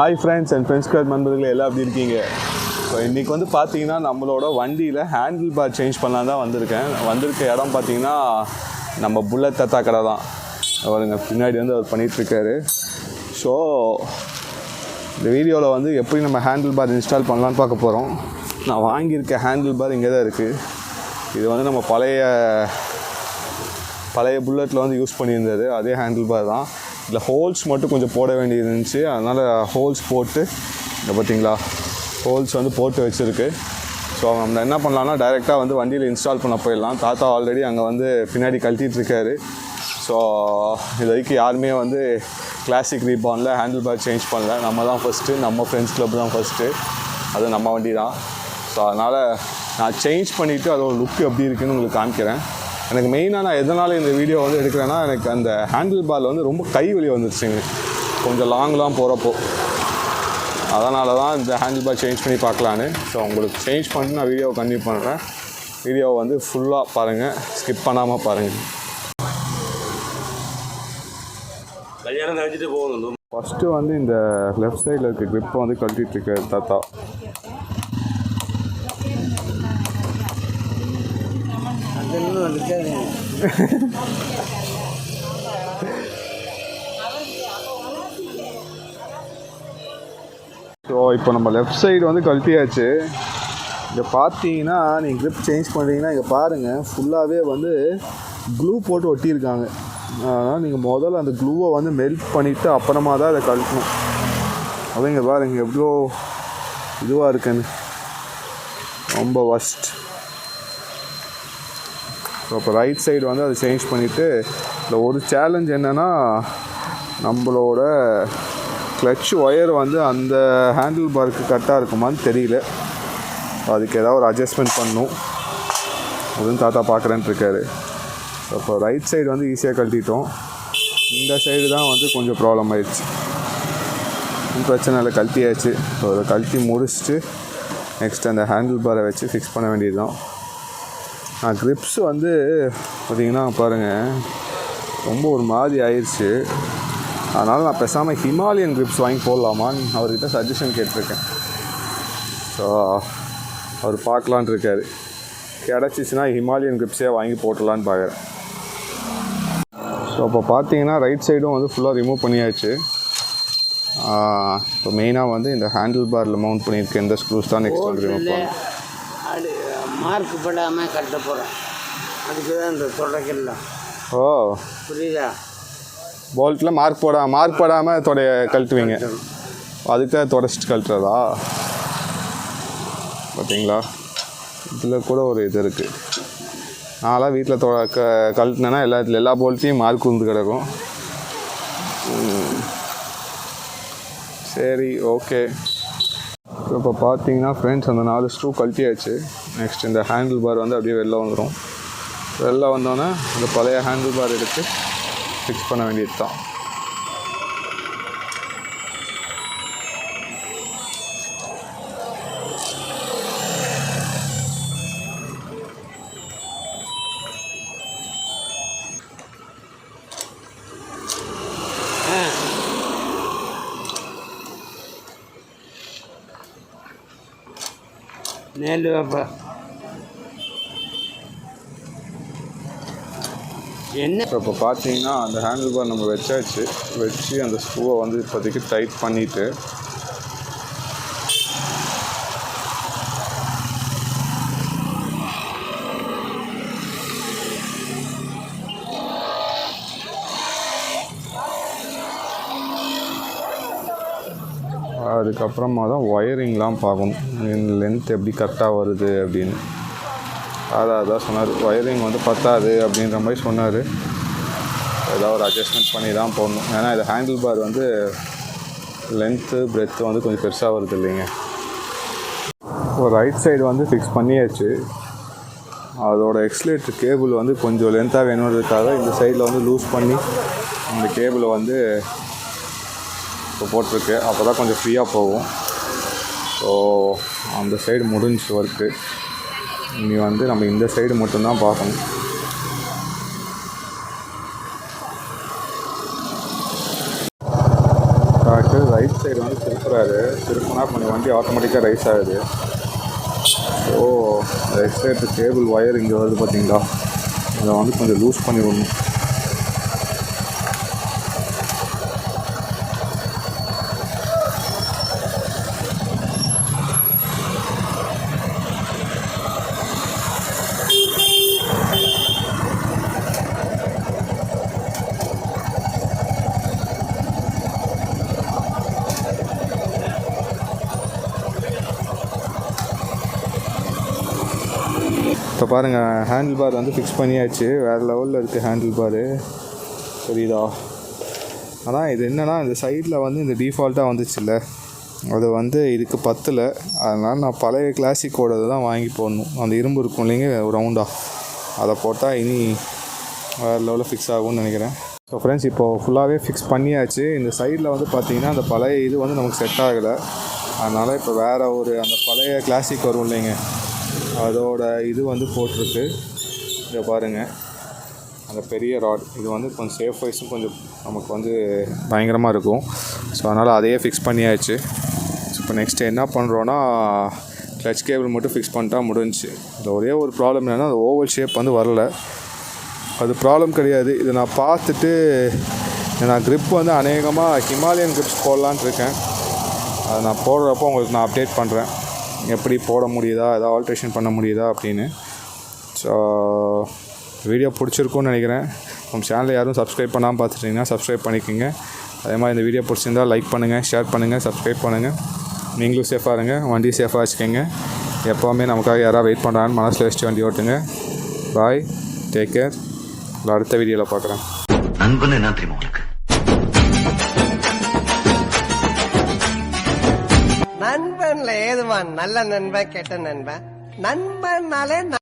Hi friends and friends club நண்பர்களே எல்லாம் எப்படி இருக்கீங்க? ஸோ இன்றைக்கி வந்து பார்த்தீங்கன்னா நம்மளோட வண்டியில் ஹேண்டில் பார் சேஞ்ச் பண்ணலாம் தான் வந்திருக்க இடம் பார்த்தீங்கன்னா நம்ம புல்லட் தத்தா கடை தான். அவருங்க பின்னாடி வந்து அவர் பண்ணிகிட்ருக்காரு. ஸோ இந்த வீடியோவில் வந்து எப்படி நம்ம ஹேண்டில் பார் இன்ஸ்டால் பண்ணலான்னு பார்க்க போகிறோம். நான் வாங்கியிருக்க ஹேண்டில் பார் இங்கே தான் இருக்குது. இது வந்து நம்ம பழைய புல்லட்டில் வந்து யூஸ் பண்ணியிருந்தது அதே ஹேண்டில் பார் தான். இதில் ஹோல்ஸ் மட்டும் கொஞ்சம் போட வேண்டியது இருந்துச்சு. அதனால் ஹோல்ஸ் போட்டு இங்கே பார்த்தீங்களா ஹோல்ஸ் வந்து போட்டு வச்சுருக்கு. ஸோ நம்ம என்ன பண்ணலாம்னா டைரெக்டாக வந்து வண்டியில் இன்ஸ்டால் பண்ண போயிடலாம். தாத்தா ஆல்ரெடி அங்கே வந்து பின்னாடி கழட்டிகிட்ருக்காரு. ஸோ இது வரைக்கும் யாருமே வந்து கிளாசிக் ரீபார்னில் ஹேண்டில் பார் சேஞ்ச் பண்ணல. நம்ம தான் ஃபஸ்ட்டு, நம்ம ஃப்ரெண்ட்ஸ் கிளப் தான் ஃபஸ்ட்டு. அது நம்ம வண்டி தான். ஸோ அதனால் நான் சேஞ்ச் பண்ணிவிட்டு அதோட லுக் எப்படி இருக்குதுன்னு உங்களுக்கு காமிக்கிறேன். எனக்கு மெயினாக நான் எதனால் இந்த வீடியோ வந்து எடுக்கிறேன்னா, எனக்கு அந்த ஹேண்டில் பாரில் வந்து ரொம்ப கை வலி வந்துருச்சுங்க கொஞ்சம் லாங்லாம் போகிறப்போ. அதனால தான் இந்த ஹேண்டில் பார் சேஞ்ச் பண்ணி பார்க்கலான்னு. ஸோ உங்களுக்கு சேஞ்ச் பண்ணிட்டு நான் வீடியோவை கண்டினியூ பண்ணுறேன். வீடியோவை வந்து ஃபுல்லாக பாருங்கள், ஸ்கிப் பண்ணாமல் பாருங்கள். ஃபஸ்ட்டு வந்து இந்த லெஃப்ட் சைடில் இருக்க க்ரிப்பை வந்து கழட்டிகிட்ருக்காரு தாத்தா. ஸோ இப்போ நம்ம லெஃப்ட் சைடு வந்து கழட்டியாச்சு. இங்கே பார்த்தீங்கன்னா நீங்கள் க்ரிப் சேஞ்ச் பண்ணுறீங்கன்னா இங்கே பாருங்கள் ஃபுல்லாகவே வந்து க்ளூ போட்டு ஒட்டியிருக்காங்க. அதனால் நீங்கள் முதல்ல அந்த க்ளூவை வந்து மெல்ட் பண்ணிவிட்டு அப்புறமா தான் அதை கழட்டணும். அது இங்கே பாருங்கள் எவ்வளோ இதுவாக இருக்குன்னு, ரொம்ப வஸ்ட். ஸோ இப்போ ரைட் சைடு வந்து அதை சேஞ்ச் பண்ணிவிட்டு இந்த ஒரு சேலஞ்ச் என்னென்னா, நம்மளோட கிளட்ச் ஒயர் வந்து அந்த ஹேண்டில் பாருக்கு கரெக்டாக இருக்குமான்னு தெரியல. அதுக்கு ஏதாவது ஒரு அட்ஜஸ்ட்மெண்ட் பண்ணணும். அதுவும் தாத்தா பார்க்குறேன்ட்டு இருக்காரு. இப்போ ரைட் சைடு வந்து ஈஸியாக கழட்டிட்டோம். இந்த சைடு தான் வந்து கொஞ்சம் ப்ராப்ளம் ஆயிடுச்சு. பிரச்சனை இல்லை, கழட்டியாச்சு. ஸோ அதை கழட்டி முடிச்சுட்டு நெக்ஸ்ட் அந்த ஹேண்டில் பாரை வச்சு ஃபிக்ஸ் பண்ண வேண்டியது தான். க்ரிப்ஸ் வந்து பார்த்திங்கன்னா பாருங்கள் ரொம்ப ஒரு மாதிரி ஆயிடுச்சு. அதனால் நான் பேசாமல் ஹிமாலயன் க்ரிப்ஸ் வாங்கி போடலாமான்னு அவர்கிட்ட சஜஷன் கேட்டிருக்கேன். ஸோ அவர் பார்க்கலான் இருக்கார். கிடச்சிச்சின்னா ஹிமாலயன் க்ரிப்ஸே வாங்கி போட்டலான்னு பார்க்குறேன். ஸோ இப்போ பார்த்தீங்கன்னா ரைட் சைடும் வந்து ஃபுல்லாக ரிமூவ் பண்ணியாச்சு. இப்போ மெயினாக வந்து இந்த ஹேண்டில் பாரில் மவுண்ட் பண்ணியிருக்க இந்த ஸ்க்ரூஸ் தான் நெக்ஸ்ட் வந்து ரிமூவ் பண்ணேன். மார்க் படாமல் கட்ட போகிறேன். அதுக்கு தான் இந்த தொடக்கலாம். ஓ புரியுதா? போல்ட்டில் மார்க் போடாமல் கழட்டுவீங்க. அதுக்கு தான் தொடச்சிட்டு கழட்டுறதா? பார்த்தீங்களா, இதில் கூட ஒரு இது இருக்குது. நான்லாம் வீட்டில் கழட்டினேன்னா எல்லா போல்ட்டையும் மார்க் வந்து கிடக்கும். சரி, ஓகே. இப்போ பார்த்தீங்கன்னா ஃப்ரெண்ட்ஸ் அந்த 4 ஸ்க்ரூ கழட்டியாச்சு. நெக்ஸ்ட் இந்த ஹேண்டில் பார் வந்து அப்படியே வெளில வந்துடும். வெளில வந்தோன்னே இந்த பழைய ஹேண்டில் பார் எடுத்து ஃபிக்ஸ் பண்ண வேண்டியது தான். நேல் வைப்பா என்ன. இப்போ பார்த்தீங்கன்னா அந்த ஹேண்டில் பார் நம்ம வச்சு அந்த ஸ்க்ரூவை வந்து இப்போதைக்கு டைட் பண்ணிவிட்டு அதுக்கப்புறமா தான் ஒயரிங்லாம் பார்க்கணும். லென்த் எப்படி கரெக்டாக வருது அப்படின்னு. அதான் சொன்னார், ஒயரிங் வந்து பத்தாது அப்படின்ற மாதிரி சொன்னார். ஏதாவது ஒரு அட்ஜஸ்ட்மெண்ட் பண்ணி தான் போடணும். ஏன்னா இது ஹேண்டில் பார் வந்து லென்த்து பிரெத்து வந்து கொஞ்சம் பெருசாக வருது இல்லைங்க. இப்போ ரைட் சைடு வந்து ஃபிக்ஸ் பண்ணியாச்சு. அதோட எக்ஸ்லேட்டர் கேபிள் வந்து கொஞ்சம் லென்த்தாக வேணுன்றதுக்காக இந்த சைடில் வந்து லூஸ் பண்ணி இந்த கேபிளை வந்து இப்போ போட்டிருக்கு. அப்போ தான் கொஞ்சம் ஃப்ரீயாக போகும். ஸோ அந்த சைடு முடிஞ்சு ஒர்க்கு. இனி வந்து நம்ம இந்த சைடு மட்டும்தான் பார்க்கணும். ரைட் சைடு வந்து திருப்புறாரு. திருப்பினா கொஞ்சம் வண்டி ஆட்டோமேட்டிக்காக ரைஸ் ஆகுது. So right side cable wire இங்கே வருது பார்த்தீங்களா, அதை வந்து கொஞ்சம் லூஸ் பண்ணி விடணும். இப்போ பாருங்கள், ஹேண்டில் பார் வந்து ஃபிக்ஸ் பண்ணியாச்சு. வேறு லெவலில் இருக்குது ஹேண்டில் பாரு, தெரியுதா? ஆனால் இது என்னென்னா, இந்த சைடில் வந்து இந்த டிஃபால்ட்டாக வந்துச்சுல்ல, அது வந்து இதுக்கு பத்தலை. அதனால் நான் பழைய கிளாசிக்கோடது தான் வாங்கி போடணும். அந்த இரும்பு இருக்கும் இல்லைங்க ரவுண்டாக, அதை போட்டால் இனி வேறு லெவலில் ஃபிக்ஸ் ஆகும்னு நினைக்கிறேன். ஸோ ஃப்ரெண்ட்ஸ், இப்போது ஃபுல்லாகவே ஃபிக்ஸ் பண்ணியாச்சு. இந்த சைடில் வந்து பார்த்திங்கன்னா அந்த பழைய இது வந்து நமக்கு செட் ஆகலை. அதனால் இப்போ வேறு ஒரு அந்த பழைய கிளாசிக் வரும் இல்லைங்க, அதோட இது வந்து போட்டிருக்கு. இதை பாருங்கள், அந்த பெரிய ராட் இது வந்து கொஞ்சம் சேஃப் வைஸும் கொஞ்சம் நமக்கு வந்து பயங்கரமாக இருக்கும். ஸோ அதனால் அதையே ஃபிக்ஸ் பண்ணியாச்சு. ஸோ இப்போ நெக்ஸ்ட்டு என்ன பண்ணுறோன்னா, கிளச் கேபிள் மட்டும் ஃபிக்ஸ் பண்ணிட்டா முடிஞ்சிச்சு. இதில் ஒரே ஒரு ப்ராப்ளம் என்னென்னா, அது ஓவல் ஷேப் வந்து வரல. அது ப்ராப்ளம் கிடையாது. இதை நான் பார்த்துட்டு நான் க்ரிப் வந்து அநேகமாக ஹிமாலயன் க்ரிப்ஸ் போடலான்ட்டு இருக்கேன். அதை நான் போடுறப்போ உங்களுக்கு நான் அப்டேட் பண்ணுறேன், எப்படி போட முடியுதா, எதாவது ஆல்ட்ரேஷன் பண்ண முடியுதா அப்படின்னு. ஸோ வீடியோ பிடிச்சிருக்குன்னு நினைக்கிறேன். நம்ம சேனலை யாரும் சப்ஸ்கிரைப் பண்ணாமல் பார்த்துட்டிங்கன்னா சப்ஸ்கிரைப் பண்ணிக்கோங்க. அதே மாதிரி இந்த வீடியோ பிடிச்சிருந்தால் லைக் பண்ணுங்கள், ஷேர் பண்ணுங்கள், சப்ஸ்கிரைப் பண்ணுங்கள். நீங்களும் சேஃபாக இருங்க, வண்டி சேஃபாக வச்சுக்கோங்க. எப்போவுமே நமக்காக யாராவது வெயிட் பண்ணுறான்னு மனசில் வச்சுட்டு வண்டி ஓட்டுங்க. பாய், டேக் கேர். அடுத்த வீடியோவில் பார்க்குறேன். நண்பன் என்ன தெரியுமா உனக்கு? நண்பன்ல ஏதுவான் நல்ல நண்பன் கெட்ட நண்பன்? நண்பன்னாலே